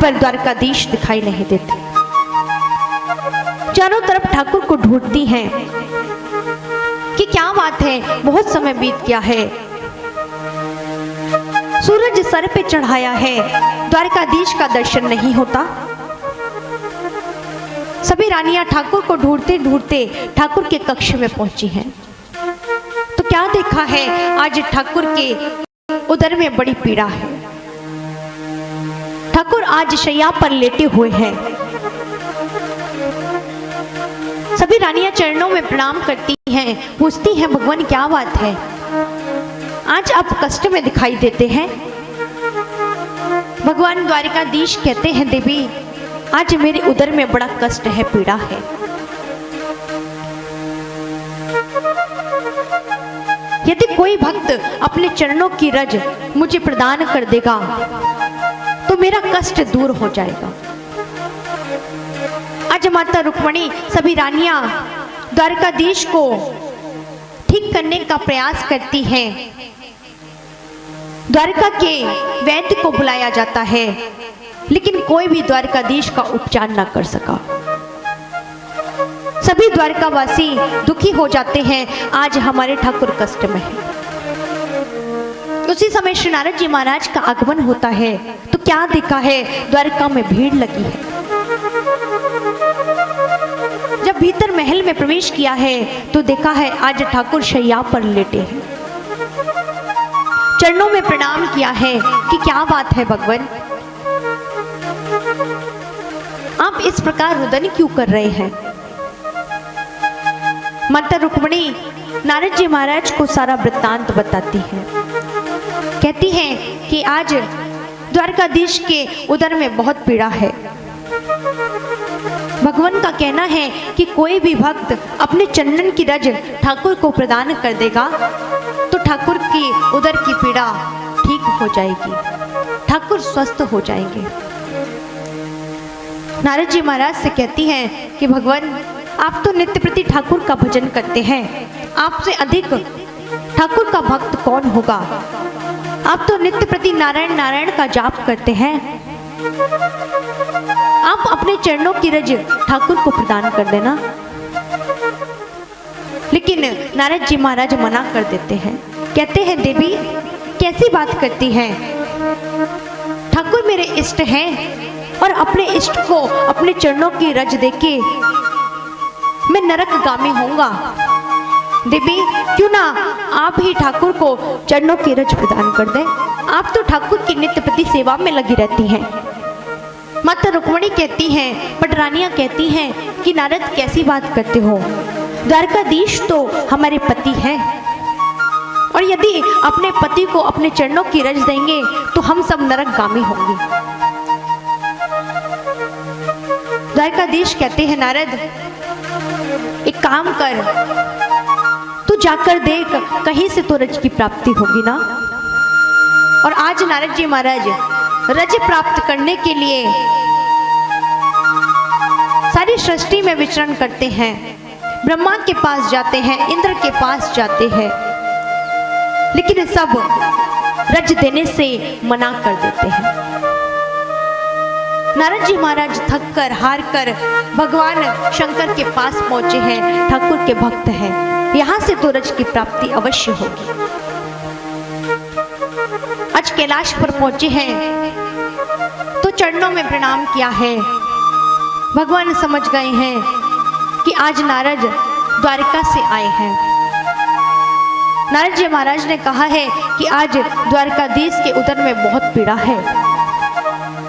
पर द्वारकाधीश दिखाई नहीं देते। चारों तरफ ठाकुर को ढूंढती हैं कि क्या बात है, बहुत समय बीत गया है, सूरज सर पे चढ़ाया है, द्वारकाधीश का दर्शन नहीं होता। सभी रानियां ठाकुर को ढूंढते ढूंढते ठाकुर के कक्ष में पहुंची हैं। तो क्या देखा है, आज ठाकुर के उदर में बड़ी पीड़ा है। ठाकुर आज शैया पर लेटे हुए हैं। सभी रानियां चरणों में प्रणाम करती हैं, पूछती हैं भगवान क्या बात है, आज आप कष्ट में दिखाई देते हैं। भगवान द्वारकाधीश कहते हैं देवी, आज मेरे उदर में बड़ा कष्ट है, पीड़ा है। यदि कोई भक्त अपने चरणों की रज मुझे प्रदान कर देगा तो मेरा कष्ट दूर हो जाएगा। आज माता रुक्मणी सभी रानियां द्वारकाधीश को ठीक करने का प्रयास करती हैं। द्वारका के वैद्य को बुलाया जाता है, लेकिन कोई भी द्वारकाधीश का उपचार न कर सका। सभी द्वारकावासी दुखी हो जाते हैं, आज हमारे ठाकुर कष्ट में है। उसी समय श्री नारद जी महाराज का आगमन होता है, तो क्या देखा है, द्वारका में भीड़ लगी है। जब भीतर महल में प्रवेश किया है तो देखा है आज ठाकुर शैया पर लेटे हैं। चरणों में प्रणाम किया है कि क्या बात है भगवान, आप इस प्रकार रुदन क्यों कर रहे हैं। माता रुक्मणी नारद जी महाराज को सारा वृत्तांत बताती हैं। कहती हैं कि आज द्वारकाधीश के उदर में बहुत पीड़ा है। भगवान का कहना है कि कोई भी भक्त अपने चंदन की रज ठाकुर को प्रदान कर देगा तो ठाकुर की उदर की पीड़ा ठीक हो जाएगी, ठाकुर स्वस्थ हो जाएंगे। नारद जी महाराज से कहती हैं कि भगवान आप तो नित्य प्रति ठाकुर का भजन करते हैं, आपसे अधिक ठाकुर का भक्त कौन होगा। आप तो नित्य प्रति नारायण नारायण का जाप करते हैं, आप अपने चरणों की रज ठाकुर को प्रदान कर देना। लेकिन नारद जी महाराज मना कर देते हैं। कहते हैं देवी कैसी बात करती हैं, ठाकुर मेरे इष्ट हैं और अपने इष्ट को अपने चरणों की रज देके मैं नरकगामी होऊंगा। देवी क्यों ना आप ही ठाकुर को चरणों की रज प्रदान कर दें, आप तो ठाकुर की नित्य प्रति सेवा में लगी रहती हैं। माता रुक्मणी कहती हैं, पटरानियां कहती हैं कि नारद कैसी बात करते हो, द्वारकाधीश तो हमारे पति हैं और यदि अपने पति को अपने चरणों की रज देंगे तो हम सब नरकगामी होंगे। द्वारकाधीश कहते हैं नारद एक काम कर, तू जाकर देख कहीं से तो रज की प्राप्ति होगी ना। और आज नारद जी महाराज रज प्राप्त करने के लिए सारी सृष्टि में विचरण करते हैं, ब्रह्मा के पास जाते हैं, इंद्र के पास जाते हैं, लेकिन सब रज देने से मना कर देते हैं। नारद जी महाराज थक कर हार कर भगवान शंकर के पास पहुंचे हैं, ठाकुर के भक्त हैं, यहाँ से तो रज की प्राप्ति अवश्य होगी। आज कैलाश पर पहुंचे हैं तो चरणों में प्रणाम किया है। भगवान समझ गए हैं कि आज नारद द्वारका से आए हैं। नारद जी महाराज ने कहा है कि आज द्वारकाधीश के उदर में बहुत पीड़ा है।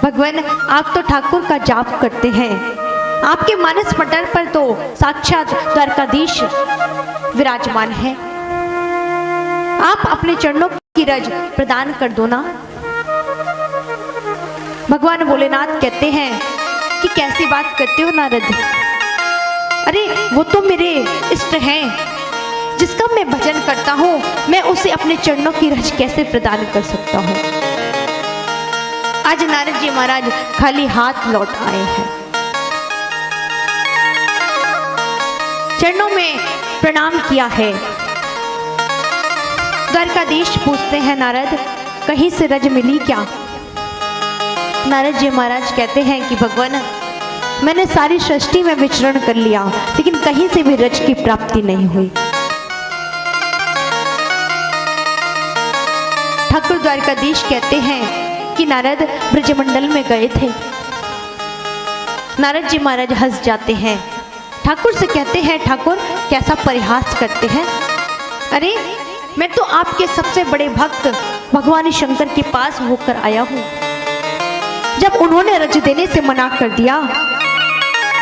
भगवान आप तो ठाकुर का जाप करते हैं, आपके मानस पटल पर तो साक्षात द्वारकाधीश विराजमान है, आप अपने चरणों की रज प्रदान कर दो ना। भगवान भोलेनाथ कहते हैं कि कैसी बात करते हो नारद, अरे वो तो मेरे इष्ट हैं, जिसका मैं भजन करता हूँ, मैं उसे अपने चरणों की रज कैसे प्रदान कर सकता हूँ। आज नारद जी महाराज खाली हाथ लौट आए हैं। चरणों में प्रणाम किया है। द्वारकाधीश पूछते हैं नारद कहीं से रज मिली क्या। नारद जी महाराज कहते हैं कि भगवान, मैंने सारी सृष्टि में विचरण कर लिया, लेकिन कहीं से भी रज की प्राप्ति नहीं हुई। ठाकुर द्वारकाधीश कहते हैं कि नारद ब्रजमंडल में गए थे। नारद जी महाराज हंस जाते हैं, ठाकुर से कहते हैं, ठाकुर कैसा परिहास करते हैं। अरे मैं तो आपके सबसे बड़े भक्त भगवान शंकर के पास होकर आया हूं। जब उन्होंने रज देने से मना कर दिया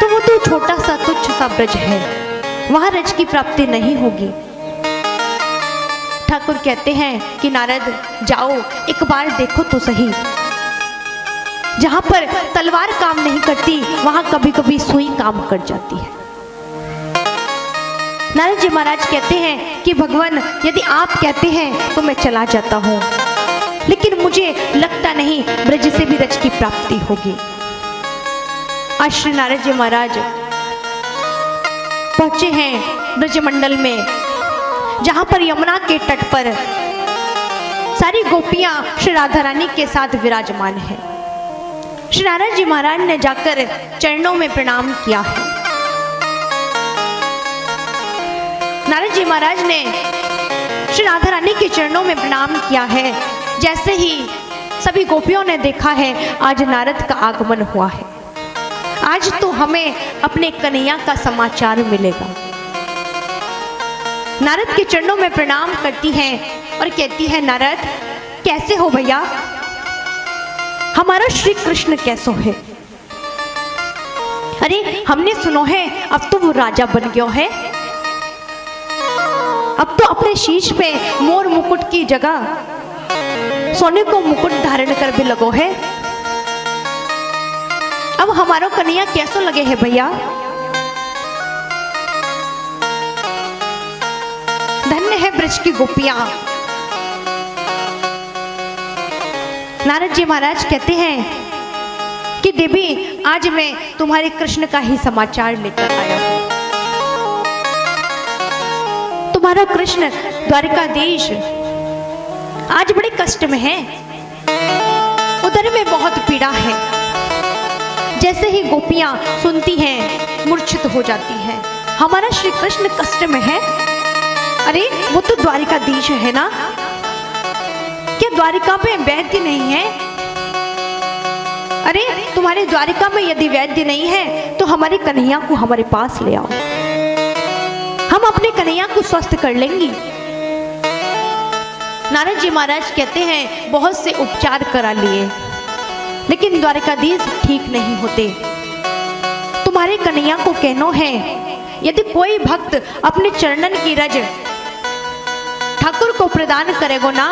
तो वो तो छोटा सा तुच्छ सा ब्रज है, वहां रज की प्राप्ति नहीं होगी। ठाकुर कहते हैं कि नारद जाओ एक बार देखो तो सही, जहां पर तलवार काम नहीं करती वहां कभी कभी सुई काम कर जाती है। नारद जी महाराज कहते हैं कि भगवान यदि आप कहते हैं तो मैं चला जाता हूं, लेकिन मुझे लगता नहीं ब्रज से भी रज की प्राप्ति होगी। आज श्री नारद जी महाराज पहुंचे हैं ब्रजमंडल में, जहां पर यमुना के तट पर सारी गोपियां श्री राधा रानी के साथ विराजमान है। श्री नारद जी महाराज ने जाकर चरणों में प्रणाम किया है। नारद जी महाराज ने श्री राधा रानी के चरणों में प्रणाम किया है। जैसे ही सभी गोपियों ने देखा है आज नारद का आगमन हुआ है, आज तो हमें अपने कन्हैया का समाचार मिलेगा। नारद के चरणों में प्रणाम करती हैं और कहती है, नारद कैसे हो भैया, हमारा श्री कृष्ण कैसो है? अरे हमने सुनो है अब तो वो राजा बन गया है, अब तो अपने शीश पे मोर मुकुट की जगह सोने को मुकुट धारण कर भी लगो है। अब हमारो कन्हैया कैसो लगे है भैया? धन्य है ब्रज की गोपियां। नारद जी महाराज कहते हैं कि देवी आज मैं तुम्हारे कृष्ण का ही समाचार लेकर आया हूं। तुम्हारा कृष्ण द्वारकाधीश आज बड़े कष्ट में है, उदर में बहुत पीड़ा है। जैसे ही गोपियां सुनती हैं मूर्छित हो जाती हैं, हमारा श्री कृष्ण कष्ट में है। अरे वो तो द्वारिकाधीश है ना, क्या द्वारिका में वैद्य नहीं है? अरे तुम्हारे द्वारिका में यदि वैद्य नहीं है तो हमारे कन्हैया को हमारे पास ले आओ, हम अपने कन्हैया को स्वस्थ कर लेंगी। नारद जी महाराज कहते हैं बहुत से उपचार करा लिए, लेकिन द्वारकाधीश ठीक नहीं होते। तुम्हारे कन्हैया को कहना है यदि कोई भक्त अपने चरणन की रज ठाकुर को प्रदान करेगो ना,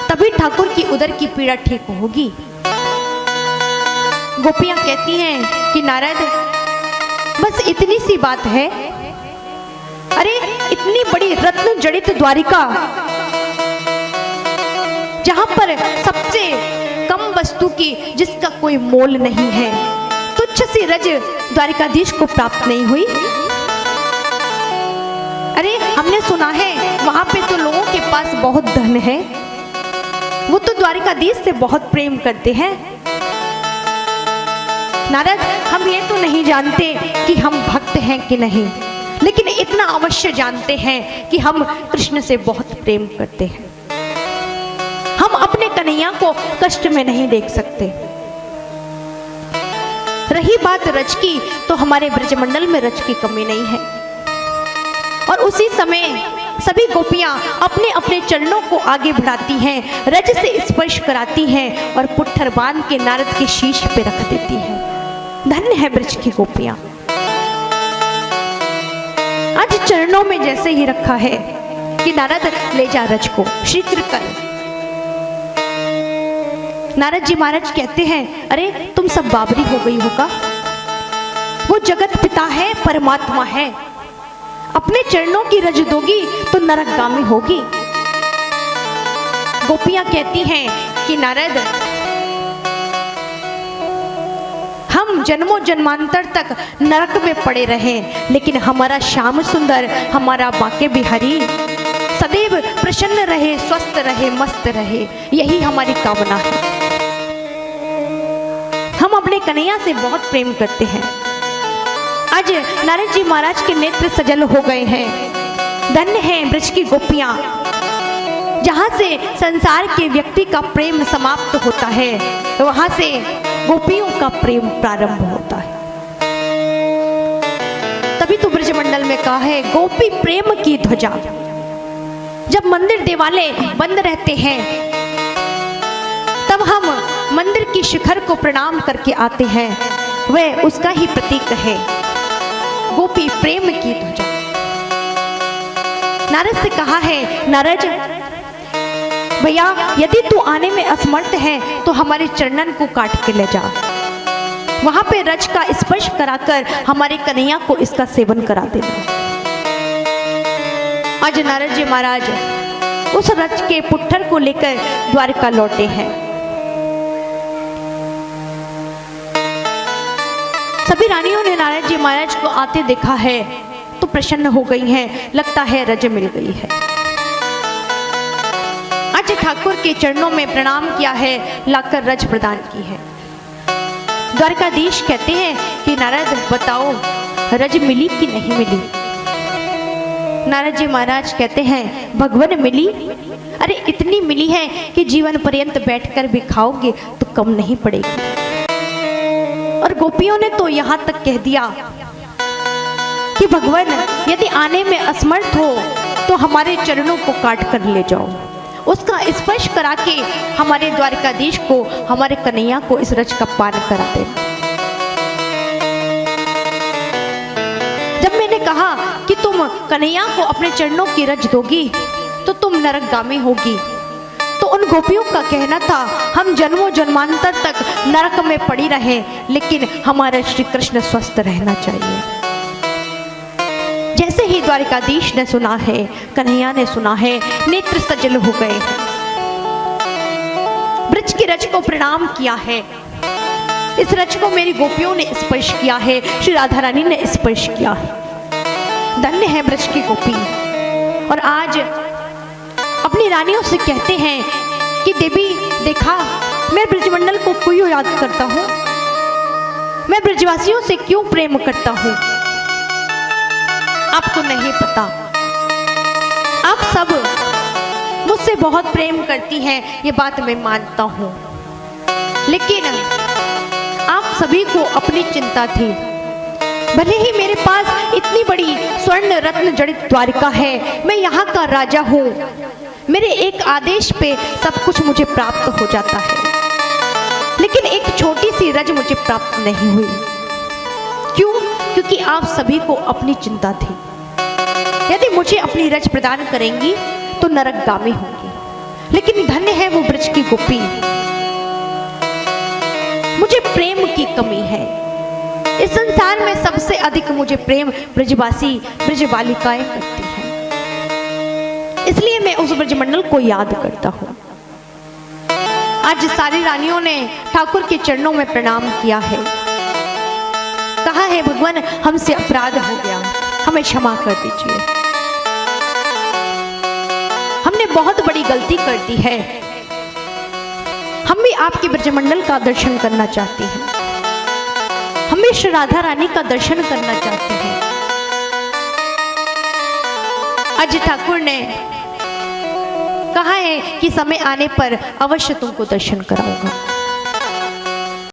तभी ठाकुर की उदर की पीड़ा ठीक होगी। गोपियां कहती हैं कि नारद बस इतनी सी बात है। अरे इतनी बड़ी रत्न जड़ित द्वारिका, जहां पर सबसे कम वस्तु की जिसका कोई मोल नहीं है, तुच्छ सी रज द्वारिकाधीश को प्राप्त नहीं हुई। अरे हमने सुना है वहां पे तो लोगों के पास बहुत धन है, वो तो द्वारिकाधीश से बहुत प्रेम करते हैं। नारद हम ये तो नहीं जानते कि हम भक्त हैं कि नहीं, लेकिन इतना अवश्य जानते हैं कि हम कृष्ण से बहुत प्रेम करते हैं। हम अपने कन्हैया को कष्ट में नहीं देख सकते। रही बात रज की, तो हमारे ब्रजमंडल में रज की कमी नहीं है। और उसी समय सभी गोपियां अपने अपने चरणों को आगे बढ़ाती हैं, रज से स्पर्श कराती हैं और पुट्ठर बांध के नारद के शीश पे रख देती हैं। धन्य है ब्रज की गोपियां। आज चरणों में जैसे ही रखा है कि नारद ले जा रज को, शीघ्र कर। नारद जी महाराज कहते हैं अरे तुम सब बाबरी हो गई होगा, वो जगत पिता है, परमात्मा है, अपने चरणों की रज दोगी तो नरकगामी होगी। गोपियां कहती हैं कि नारद हम जन्मों जन्मांतर तक नरक में पड़े रहे, लेकिन हमारा श्याम सुंदर, हमारा बांके बिहारी सदैव प्रसन्न रहे, स्वस्थ रहे, मस्त रहे, यही हमारी कामना है। अपने कन्हैया से बहुत प्रेम करते हैं। आज नारद जी महाराज के नेत्र सजल हो गए हैं। धन्य है ब्रज की गोपियां, जहां से संसार के व्यक्ति का प्रेम समाप्त होता है, वहां से गोपियों का प्रेम प्रारंभ होता है। तभी तो ब्रजमंडल में कहा है गोपी प्रेम की ध्वजा। जब मंदिर दिवाले बंद रहते हैं तब हम मंदिर की शिखर को प्रणाम करके आते हैं, वह उसका ही प्रतीक है गोपी प्रेम की ध्वजा। नारद से कहा है, नारद भैया यदि तू आने में असमर्थ है तो हमारे चरणन को काट के ले जा, वहां पे रज का स्पर्श कराकर हमारे कन्हैया को इसका सेवन करा देना। आज नारद जी महाराज उस रज के पुट्ठर को लेकर द्वारका लौटे हैं। सभी रानियों ने नारद जी महाराज को आते देखा है तो प्रसन्न हो गई हैं, लगता है रज मिल गई है। आज ठाकुर के चरणों में प्रणाम किया है, लाकर रज प्रदान की है। द्वारकाधीश कहते हैं कि नारद बताओ रज मिली कि नहीं मिली। नारद जी महाराज कहते हैं भगवान मिली, अरे इतनी मिली है कि जीवन पर्यंत बैठकर भी खाओगे तो कम नहीं पड़ेगी। और गोपियों ने तो यहाँ तक कह दिया कि भगवान यदि आने में असमर्थ हो तो हमारे चरणों को काट कर ले जाओ, उसका स्पर्श करा के हमारे द्वारकाधीश को, हमारे कन्हैया को इस रज का पान करा देना। जब मैंने कहा कि तुम कन्हैया को अपने चरणों की रज दोगी तो तुम नरकगामी होगी, तो उन गोपियों का कहना था हम जन्मों जन्मांतर तक नरक में पड़ी रहे, लेकिन हमारा श्री कृष्ण स्वस्थ रहना चाहिए। जैसे ही द्वारकाधीश ने सुना है, कन्हैया ने सुना है, नेत्र सजल हो गए। ब्रज की रज को प्रणाम किया है। इस रज को मेरी गोपियों ने स्पर्श किया है, श्री राधा रानी ने स्पर्श किया है। धन्य है ब्रज की गोपी। और आज अपनी रानियों से कहते हैं कि देवी देखा मैं ब्रजमंडल को क्यों याद करता हूँ, मैं ब्रजवासियों से क्यों प्रेम करता हूँ, आपको नहीं पता। आप सब मुझसे बहुत प्रेम करती हैं, ये बात मैं मानता हूँ, लेकिन आप सभी को अपनी चिंता थी। भले ही मेरे पास इतनी बड़ी स्वर्ण रत्न जड़ित द्वारिका है, मैं यहाँ का राजा हूँ, मेरे एक आदेश पे सब कुछ मुझे प्राप्त हो जाता है, लेकिन एक छोटी सी रज मुझे प्राप्त नहीं हुई। क्यों? क्योंकि आप सभी को अपनी चिंता थी। यदि मुझे अपनी रज प्रदान करेंगी तो नरकगामी होंगी, लेकिन धन्य है वो ब्रज की गोपी। मुझे प्रेम की कमी है। इस संसार में सबसे अधिक मुझे प्रेम ब्रजवासी ब्रज बालिकाएं करती हैं, इसलिए मैं उस ब्रजमंडल को याद करता हूँ। आज सारी रानियों ने ठाकुर के चरणों में प्रणाम किया है, कहा है भगवान हमसे अपराध हो गया, हमें क्षमा कर दीजिए, हमने बहुत बड़ी गलती कर दी है, हम भी आपके ब्रजमंडल का दर्शन करना चाहते हैं, हम भी श्री राधा रानी का दर्शन करना चाहते हैं। आज ठाकुर ने कहा है कि समय आने पर अवश्य तुमको दर्शन कराऊंगा।